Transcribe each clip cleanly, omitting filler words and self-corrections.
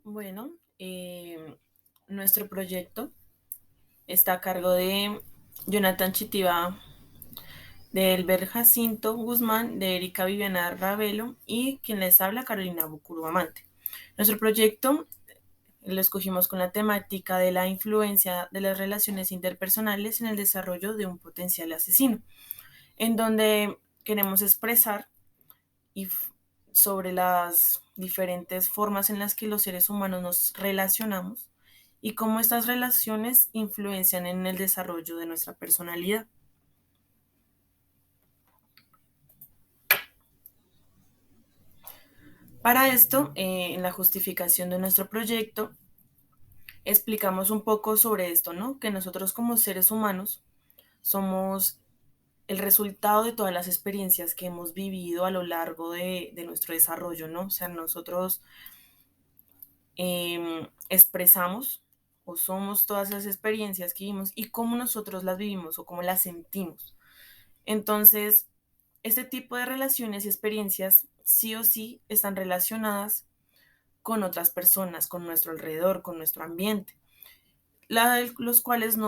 Bueno, nuestro proyecto está a cargo de Jonathan Chitiva, de Elber Jacinto Guzmán, de Erika Viviana Ravelo y quien les habla, Carolina Bucuru Amante. Nuestro proyecto lo escogimos con la temática de la influencia de las relaciones interpersonales en el desarrollo de un potencial asesino, en donde queremos expresar y sobre las diferentes formas en las que los seres humanos nos relacionamos y cómo estas relaciones influencian en el desarrollo de nuestra personalidad. Para esto, en la justificación de nuestro proyecto, explicamos un poco sobre esto, ¿no? Que nosotros como seres humanos somos el resultado de todas las experiencias que hemos vivido a lo largo de nuestro desarrollo, ¿no? O sea, nosotros expresamos o somos todas las experiencias que vivimos y cómo nosotros las vivimos o cómo las sentimos. Entonces, este tipo de relaciones y experiencias sí o sí están relacionadas con otras personas, con nuestro alrededor, con nuestro ambiente, los cuales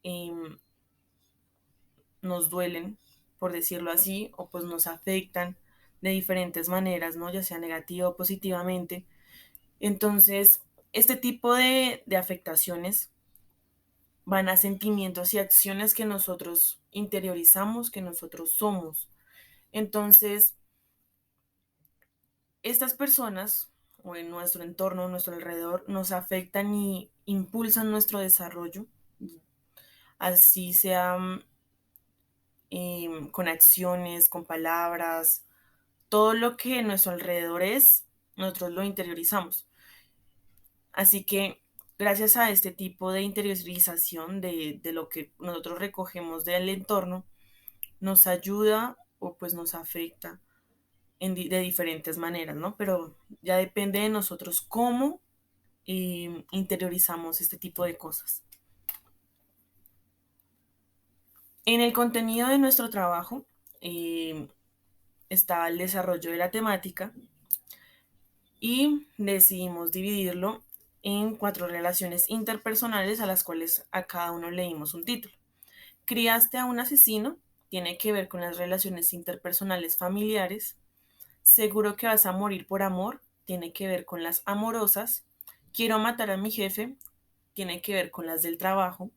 eh, nos duelen, por decirlo así, o pues nos afectan de diferentes maneras, ¿no? Ya sea negativa o positivamente. Entonces, este tipo de afectaciones van a sentimientos y acciones que nosotros interiorizamos, que nosotros somos. Entonces, estas personas o en nuestro entorno, nuestro alrededor, nos afectan y impulsan nuestro desarrollo, así sea con acciones, con palabras, todo lo que nuestro alrededor es, nosotros lo interiorizamos. Así que gracias a este tipo de interiorización de lo que nosotros recogemos del entorno, nos ayuda o pues nos afecta de diferentes maneras, ¿no? Pero ya depende de nosotros cómo interiorizamos este tipo de cosas. En el contenido de nuestro trabajo eh, está el desarrollo de la temática y decidimos dividirlo en 4 relaciones interpersonales a las cuales a cada uno le dimos un título. Criaste a un asesino, tiene que ver con las relaciones interpersonales familiares. Seguro que vas a morir por amor, tiene que ver con las amorosas. Quiero matar a mi jefe, tiene que ver con las del trabajo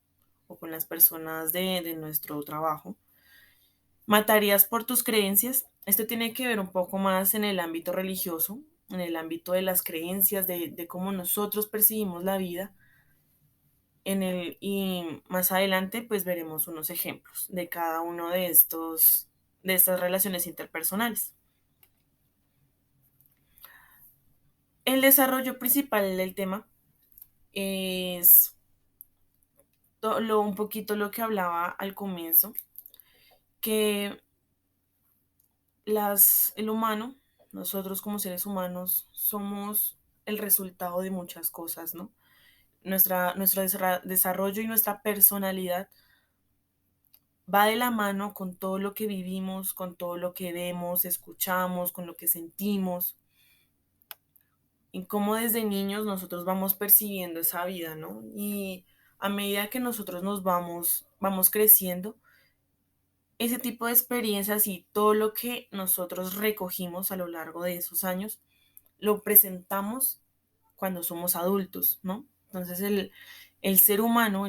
o con las personas de nuestro trabajo. ¿Matarías por tus creencias? Esto tiene que ver un poco más en el ámbito religioso, en el ámbito de las creencias, de cómo nosotros percibimos la vida. Y más adelante, pues veremos unos ejemplos de cada uno de estas relaciones interpersonales. El desarrollo principal del tema es un poquito lo que hablaba al comienzo, que el humano, nosotros como seres humanos, somos el resultado de muchas cosas, ¿no? Nuestro desarrollo y nuestra personalidad va de la mano con todo lo que vivimos, con todo lo que vemos, escuchamos, con lo que sentimos, y cómo desde niños nosotros vamos percibiendo esa vida, ¿no? Y a medida que nosotros vamos creciendo, ese tipo de experiencias y todo lo que nosotros recogimos a lo largo de esos años, lo presentamos cuando somos adultos, ¿no? Entonces el ser humano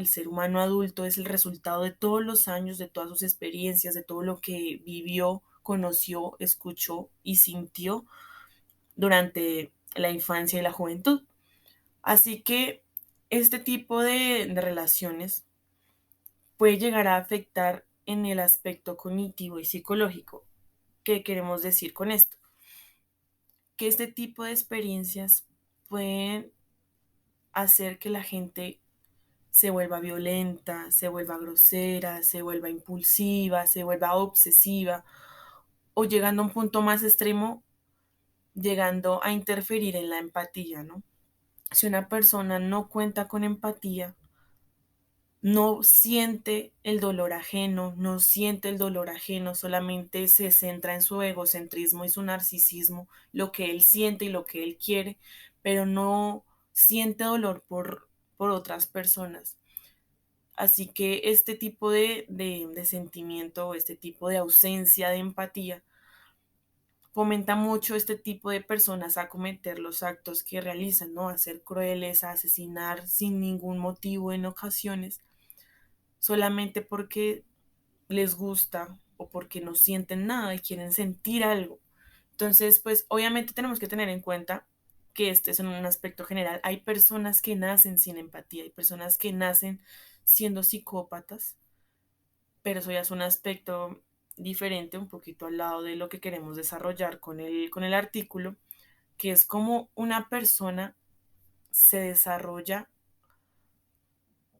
adulto es el resultado de todos los años, de todas sus experiencias, de todo lo que vivió, conoció, escuchó y sintió durante la infancia y la juventud. Así que este tipo de relaciones puede llegar a afectar en el aspecto cognitivo y psicológico. ¿Qué queremos decir con esto? Que este tipo de experiencias pueden hacer que la gente se vuelva violenta, se vuelva grosera, se vuelva impulsiva, se vuelva obsesiva o llegando a un punto más extremo, llegando a interferir en la empatía, ¿no? Si una persona no cuenta con empatía, no siente el dolor ajeno, no siente el dolor ajeno, solamente se centra en su egocentrismo y su narcisismo, lo que él siente y lo que él quiere, pero no siente dolor por otras personas. Así que este tipo de sentimiento o este tipo de ausencia de empatía fomenta mucho este tipo de personas a cometer los actos que realizan, ¿no? A ser crueles, a asesinar sin ningún motivo en ocasiones, solamente porque les gusta o porque no sienten nada y quieren sentir algo. Entonces, pues obviamente tenemos que tener en cuenta que este es un aspecto general. Hay personas que nacen sin empatía, hay personas que nacen siendo psicópatas, pero eso ya es un aspecto diferente, un poquito al lado de lo que queremos desarrollar con el artículo, que es como una persona se desarrolla,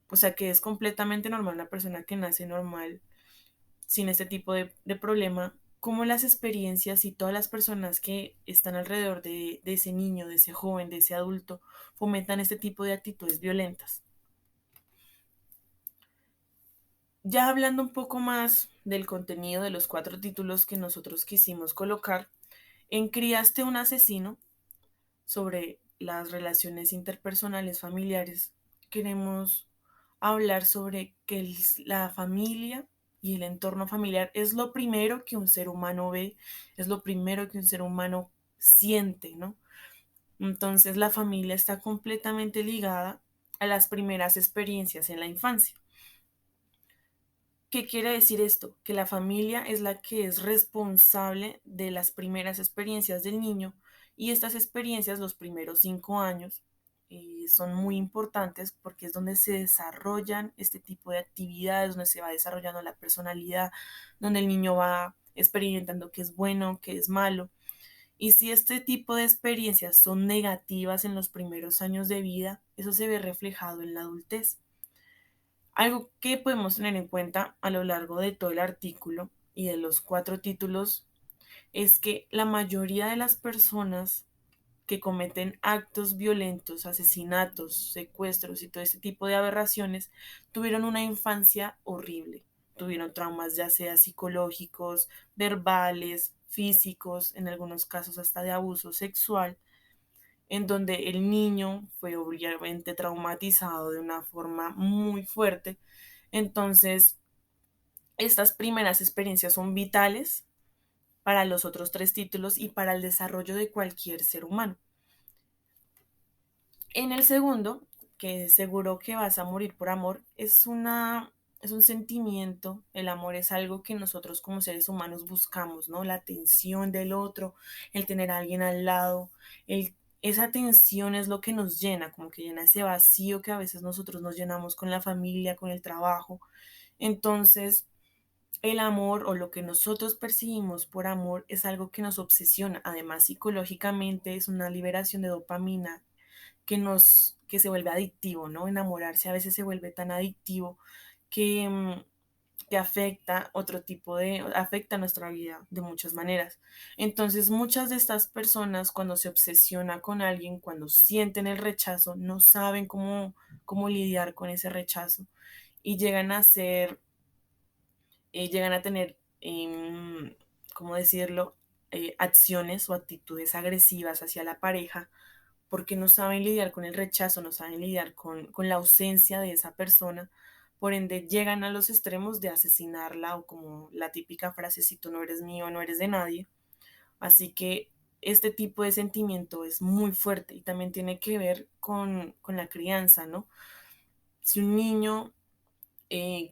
o sea, que es completamente normal, una persona que nace normal, sin este tipo de problema, cómo las experiencias y todas las personas que están alrededor de ese niño, de ese joven, de ese adulto, fomentan este tipo de actitudes violentas. Ya hablando un poco más del contenido de los 4 títulos que nosotros quisimos colocar, en Criaste un asesino, sobre las relaciones interpersonales familiares, queremos hablar sobre que la familia y el entorno familiar es lo primero que un ser humano ve, es lo primero que un ser humano siente, ¿no? Entonces la familia está completamente ligada a las primeras experiencias en la infancia. ¿Qué quiere decir esto? Que la familia es la que es responsable de las primeras experiencias del niño y estas experiencias, los primeros 5 años, son muy importantes porque es donde se desarrollan este tipo de actividades, donde se va desarrollando la personalidad, donde el niño va experimentando qué es bueno, qué es malo. Y si este tipo de experiencias son negativas en los primeros años de vida, eso se ve reflejado en la adultez. Algo que podemos tener en cuenta a lo largo de todo el artículo y de los 4 títulos es que la mayoría de las personas que cometen actos violentos, asesinatos, secuestros y todo este tipo de aberraciones tuvieron una infancia horrible. Tuvieron traumas ya sea psicológicos, verbales, físicos, en algunos casos hasta de abuso sexual, en donde el niño fue obviamente traumatizado de una forma muy fuerte. Entonces, estas primeras experiencias son vitales para los otros 3 títulos y para el desarrollo de cualquier ser humano. En el segundo, que seguro que vas a morir por amor, es un sentimiento, el amor es algo que nosotros como seres humanos buscamos, ¿no? La atención del otro, el tener a alguien al lado, esa atención es lo que nos llena, como que llena ese vacío que a veces nosotros nos llenamos con la familia, con el trabajo. Entonces, el amor o lo que nosotros percibimos por amor es algo que nos obsesiona. Además, psicológicamente es una liberación de dopamina que se vuelve adictivo, ¿no? Enamorarse a veces se vuelve tan adictivo que, que afecta nuestra vida de muchas maneras. Entonces, muchas de estas personas cuando se obsesiona con alguien, cuando sienten el rechazo, no saben cómo lidiar con ese rechazo y llegan a tener, ¿cómo decirlo? Acciones o actitudes agresivas hacia la pareja porque no saben lidiar con el rechazo, no saben lidiar con la ausencia de esa persona, por ende llegan a los extremos de asesinarla o como la típica frase, si tú no eres mío, no eres de nadie. Así que este tipo de sentimiento es muy fuerte y también tiene que ver con la crianza, ¿no? Si un niño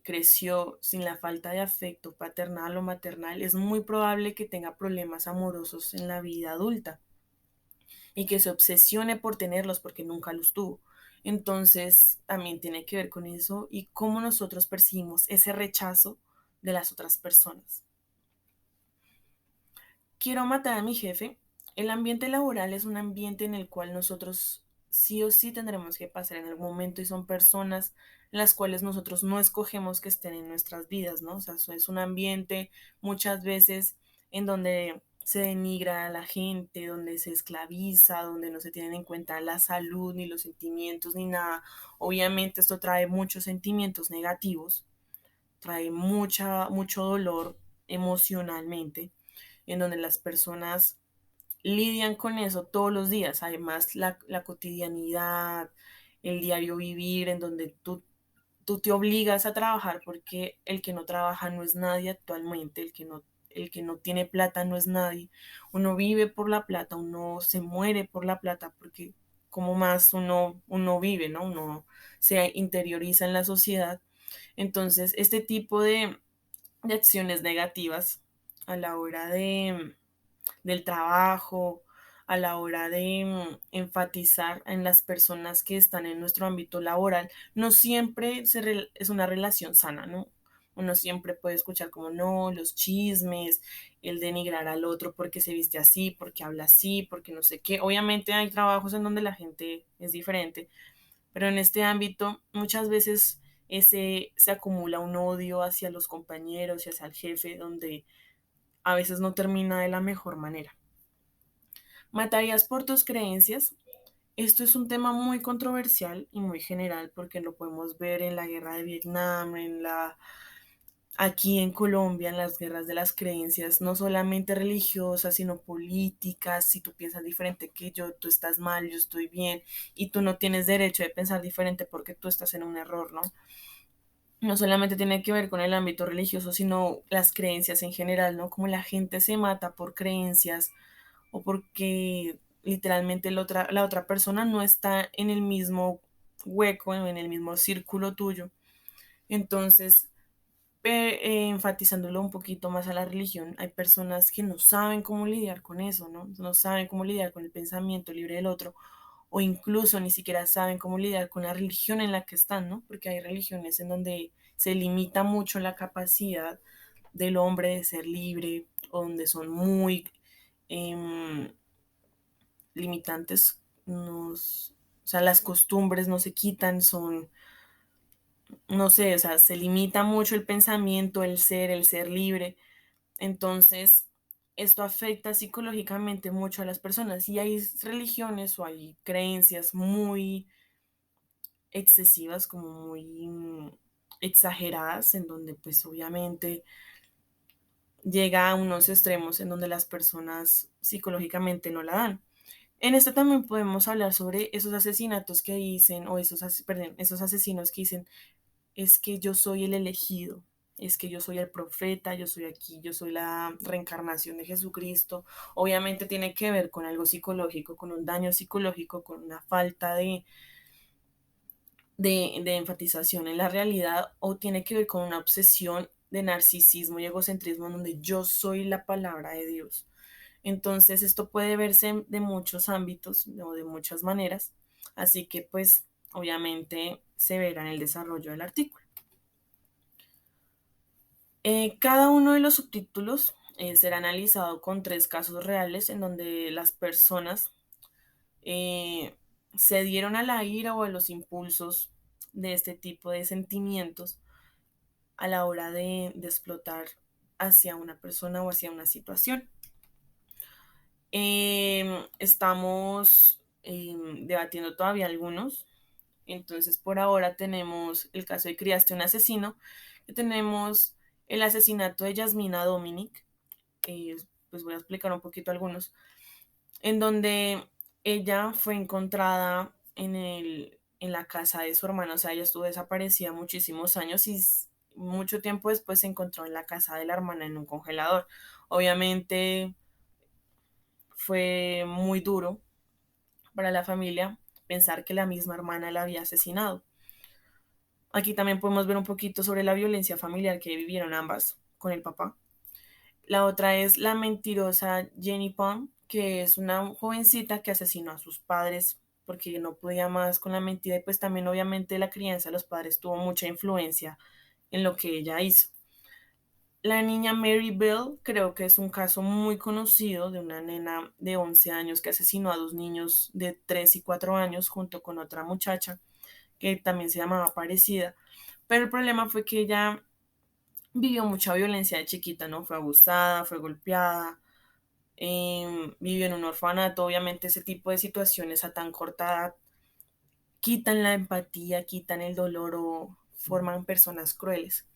creció sin la falta de afecto paternal o maternal, es muy probable que tenga problemas amorosos en la vida adulta y que se obsesione por tenerlos porque nunca los tuvo. Entonces, también tiene que ver con eso y cómo nosotros percibimos ese rechazo de las otras personas. Quiero matar a mi jefe. El ambiente laboral es un ambiente en el cual nosotros sí o sí tendremos que pasar en algún momento y son personas las cuales nosotros no escogemos que estén en nuestras vidas, ¿no? O sea, eso es un ambiente muchas veces en donde se denigra a la gente, donde se esclaviza, donde no se tienen en cuenta la salud, ni los sentimientos, ni nada. Obviamente esto trae muchos sentimientos negativos, trae mucho dolor emocionalmente en donde las personas lidian con eso todos los días. Además, la cotidianidad, el diario vivir, en donde tú te obligas a trabajar porque el que no trabaja no es nadie actualmente, el que no tiene plata no es nadie. Uno vive por la plata, uno se muere por la plata porque como más uno vive, ¿no? Uno se interioriza en la sociedad. Entonces, este tipo de acciones negativas a la hora del trabajo, a la hora de enfatizar en las personas que están en nuestro ámbito laboral, no siempre es una relación sana, ¿no? Uno siempre puede escuchar como no, los chismes, el denigrar al otro porque se viste así, porque habla así, porque no sé qué. Obviamente hay trabajos en donde la gente es diferente, pero en este ámbito muchas veces se acumula un odio hacia los compañeros y hacia el jefe, donde a veces no termina de la mejor manera. ¿Matarías por tus creencias? Esto es un tema muy controversial y muy general porque lo podemos ver en la guerra de Vietnam, aquí en Colombia, en las guerras de las creencias, no solamente religiosas, sino políticas. Si tú piensas diferente que yo, tú estás mal, yo estoy bien, y tú no tienes derecho de pensar diferente porque tú estás en un error, ¿no? No solamente tiene que ver con el ámbito religioso, sino las creencias en general, ¿no? Como la gente se mata por creencias o porque literalmente la otra persona no está en el mismo hueco, en el mismo círculo tuyo. Entonces, enfatizándolo un poquito más a la religión, hay personas que no saben cómo lidiar con eso, ¿no? No saben cómo lidiar con el pensamiento libre del otro, o incluso ni siquiera saben cómo lidiar con la religión en la que están, ¿no? Porque hay religiones en donde se limita mucho la capacidad del hombre de ser libre, o donde son muy eh, limitantes, o sea, las costumbres no se quitan, son, no sé, o sea, se limita mucho el pensamiento, el ser libre. Entonces, esto afecta psicológicamente mucho a las personas y hay religiones o hay creencias muy excesivas, como muy exageradas, en donde pues obviamente llega a unos extremos en donde las personas psicológicamente no la dan. En esto también podemos hablar sobre esos asesinatos que dicen, o perdón, esos asesinos que dicen, es que yo soy el elegido, es que yo soy el profeta, yo soy aquí, yo soy la reencarnación de Jesucristo. Obviamente tiene que ver con algo psicológico, con un daño psicológico, con una falta de enfatización en la realidad, o tiene que ver con una obsesión de narcisismo y egocentrismo en donde yo soy la palabra de Dios. Entonces esto puede verse de muchos ámbitos o de muchas maneras, así que pues obviamente se verá en el desarrollo del artículo. Cada uno de los subtítulos será analizado con 3 casos reales en donde las personas eh, se dieron a la ira o a los impulsos de este tipo de sentimientos a la hora de explotar hacia una persona o hacia una situación. Estamos debatiendo todavía algunos. Entonces, por ahora tenemos el caso de Criaste un asesino, que tenemos el asesinato de Yasmina Dominic, pues voy a explicar un poquito algunos, en donde ella fue encontrada en la casa de su hermana, o sea, ella estuvo desaparecida muchísimos años y mucho tiempo después se encontró en la casa de la hermana en un congelador. Obviamente fue muy duro para la familia pensar que la misma hermana la había asesinado. Aquí también podemos ver un poquito sobre la violencia familiar que vivieron ambas con el papá. La otra es la mentirosa Jenny Pong, que es una jovencita que asesinó a sus padres porque no podía más con la mentira y pues también obviamente la crianza de los padres tuvo mucha influencia en lo que ella hizo. La niña Mary Bell creo que es un caso muy conocido de una nena de 11 años que asesinó a 2 niños de 3 y 4 años junto con otra muchacha que también se llamaba parecida. Pero el problema fue que ella vivió mucha violencia de chiquita, ¿no? Fue abusada, fue golpeada, vivió en un orfanato. Obviamente ese tipo de situaciones a tan corta edad quitan la empatía, quitan el dolor o forman personas crueles.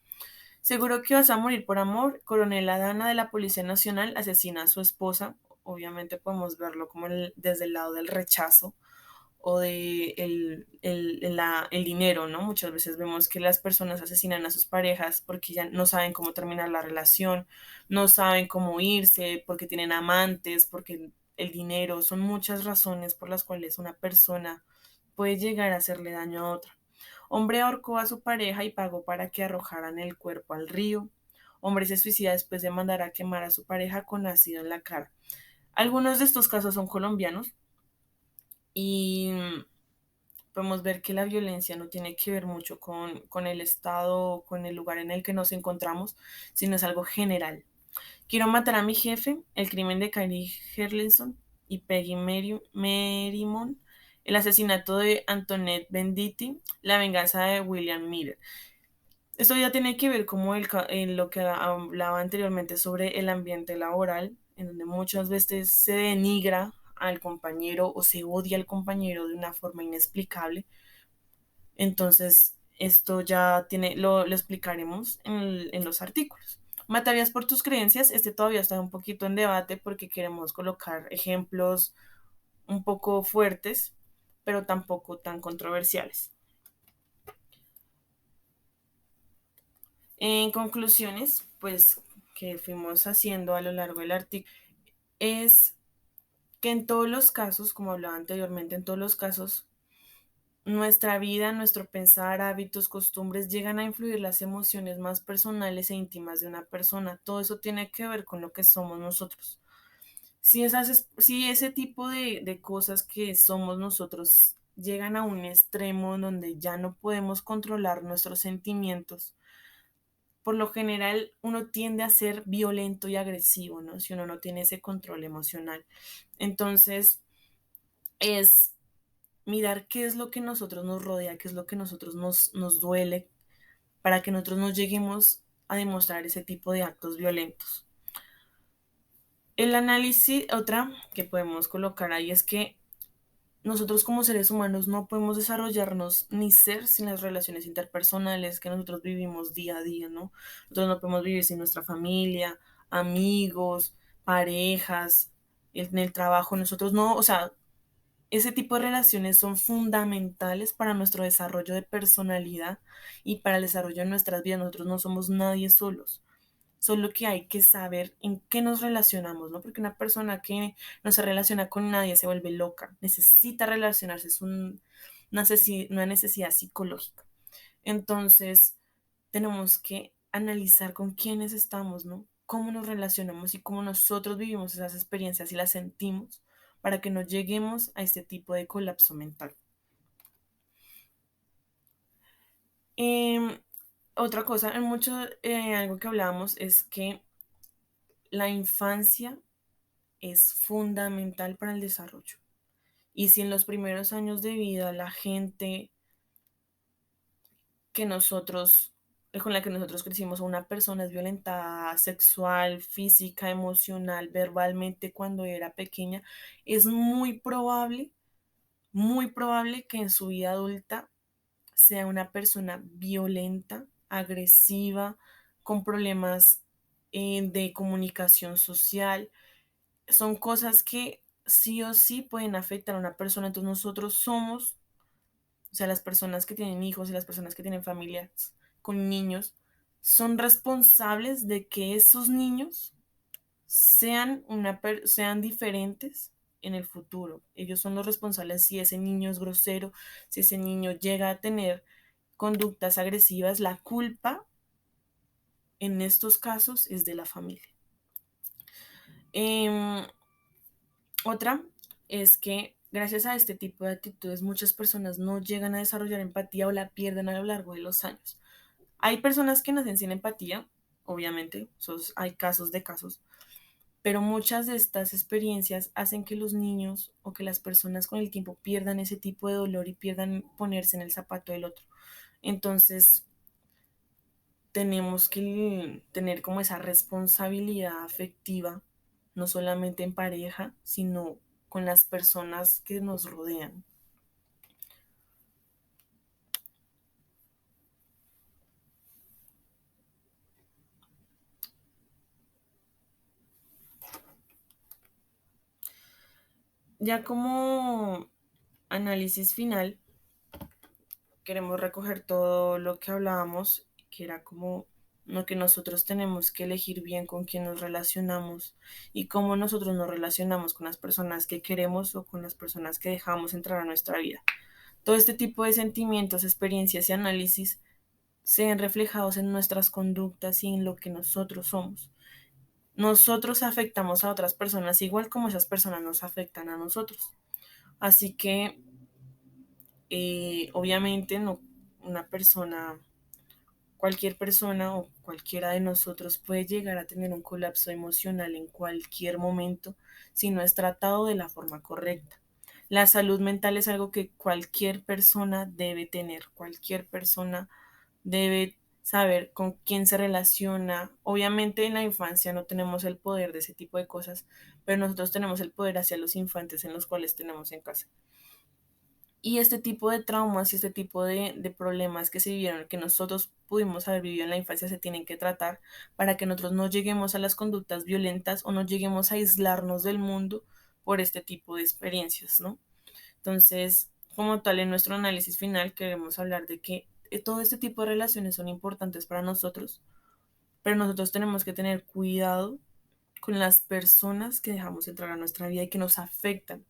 Seguro que vas a morir por amor. Coronel Adana de la Policía Nacional asesina a su esposa. obviamente podemos verlo como desde el lado del rechazo o de el dinero, ¿no? Muchas veces vemos que las personas asesinan a sus parejas porque ya no saben cómo terminar la relación, no saben cómo irse, porque tienen amantes, porque el dinero, son muchas razones por las cuales una persona puede llegar a hacerle daño a otra. Hombre ahorcó a su pareja y pagó para que arrojaran el cuerpo al río. Hombre se suicida después de mandar a quemar a su pareja con ácido en la cara. Algunos de estos casos son colombianos y podemos ver que la violencia no tiene que ver mucho con el estado, con el lugar en el que nos encontramos, sino es algo general. Quiero matar a mi jefe, el crimen de Kylie Herlinson y Peggy Merrimon, el asesinato de Antoinette Benditti, la venganza de William Miller. Esto ya tiene que ver como en lo que hablaba anteriormente sobre el ambiente laboral, en donde muchas veces se denigra al compañero o se odia al compañero de una forma inexplicable. Entonces, esto ya lo explicaremos en los artículos. ¿Matarías por tus creencias? Este todavía está un poquito en debate porque queremos colocar ejemplos un poco fuertes, pero tampoco tan controversiales. En conclusiones, pues que fuimos haciendo a lo largo del artículo, es que en todos los casos, como hablaba anteriormente, en todos los casos, nuestra vida, nuestro pensar, hábitos, costumbres llegan a influir las emociones más personales e íntimas de una persona. Todo eso tiene que ver con lo que somos nosotros. Si ese tipo de cosas que somos nosotros llegan a un extremo donde ya no podemos controlar nuestros sentimientos, por lo general uno tiende a ser violento y agresivo, ¿no? Si uno no tiene ese control emocional. Entonces, es mirar qué es lo que nosotros nos rodea, qué es lo que nosotros nos duele, para que nosotros no lleguemos a demostrar ese tipo de actos violentos. El análisis, otra que podemos colocar ahí es que nosotros como seres humanos no podemos desarrollarnos ni ser sin las relaciones interpersonales que nosotros vivimos día a día, ¿no? Nosotros no podemos vivir sin nuestra familia, amigos, parejas, en el trabajo, nosotros no, o sea, ese tipo de relaciones son fundamentales para nuestro desarrollo de personalidad y para el desarrollo de nuestras vidas. Nosotros no somos nadie solos. Solo que hay que saber en qué nos relacionamos, ¿no? Porque una persona que no se relaciona con nadie se vuelve loca. Necesita relacionarse, es una necesidad psicológica. Entonces, tenemos que analizar con quiénes estamos, ¿no? Cómo nos relacionamos y cómo nosotros vivimos esas experiencias y las sentimos para que no lleguemos a este tipo de colapso mental. Em, Otra cosa, algo que hablábamos es que la infancia es fundamental para el desarrollo. Y si en los primeros años de vida la gente que nosotros, con la que nosotros crecimos, una persona es violentada sexual, física, emocional, verbalmente cuando era pequeña, es muy probable que en su vida adulta sea una persona violenta, agresiva, con problemas de comunicación social. Son cosas que sí o sí pueden afectar a una persona. Entonces nosotros somos, o sea, las personas que tienen hijos y las personas que tienen familias con niños, son responsables de que esos niños sean diferentes en el futuro. Ellos son los responsables si ese niño es grosero, si ese niño llega a tener conductas agresivas, la culpa en estos casos es de la familia. Eh, Otra es que gracias a este tipo de actitudes muchas personas no llegan a desarrollar empatía o la pierden a lo largo de los años. Hay personas que nacen sin empatía, obviamente, hay casos de casos, pero muchas de estas experiencias hacen que los niños o que las personas con el tiempo pierdan ese tipo de dolor y pierdan ponerse en el zapato del otro. Entonces, tenemos que tener como esa responsabilidad afectiva, no solamente en pareja, sino con las personas que nos rodean. Ya como análisis final, queremos recoger todo lo que hablábamos, que era como lo que nosotros tenemos que elegir bien con quién nos relacionamos y cómo nosotros nos relacionamos con las personas que queremos o con las personas que dejamos entrar a nuestra vida. Todo este tipo de sentimientos, experiencias y análisis se ven reflejados en nuestras conductas y en lo que nosotros somos. Nosotros afectamos a otras personas igual como esas personas nos afectan a nosotros. Así que, obviamente, no, una persona, cualquier persona o cualquiera de nosotros puede llegar a tener un colapso emocional en cualquier momento si no es tratado de la forma correcta. La salud mental es algo que cualquier persona debe tener, cualquier persona debe saber con quién se relaciona. Obviamente en la infancia no tenemos el poder de ese tipo de cosas, pero nosotros tenemos el poder hacia los infantes en los cuales tenemos en casa. Y este tipo de traumas y este tipo de problemas que se vivieron, que nosotros pudimos haber vivido en la infancia, se tienen que tratar para que nosotros no lleguemos a las conductas violentas o no lleguemos a aislarnos del mundo por este tipo de experiencias, ¿no? Entonces, como tal, en nuestro análisis final queremos hablar de que todo este tipo de relaciones son importantes para nosotros, pero nosotros tenemos que tener cuidado con las personas que dejamos entrar a nuestra vida y que nos afectan,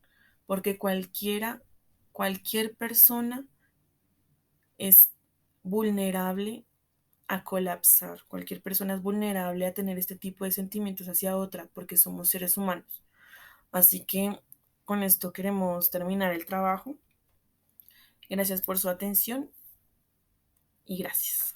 porque cualquier persona es vulnerable a colapsar, cualquier persona es vulnerable a tener este tipo de sentimientos hacia otra, porque somos seres humanos. Así que con esto queremos terminar el trabajo. Gracias por su atención y gracias.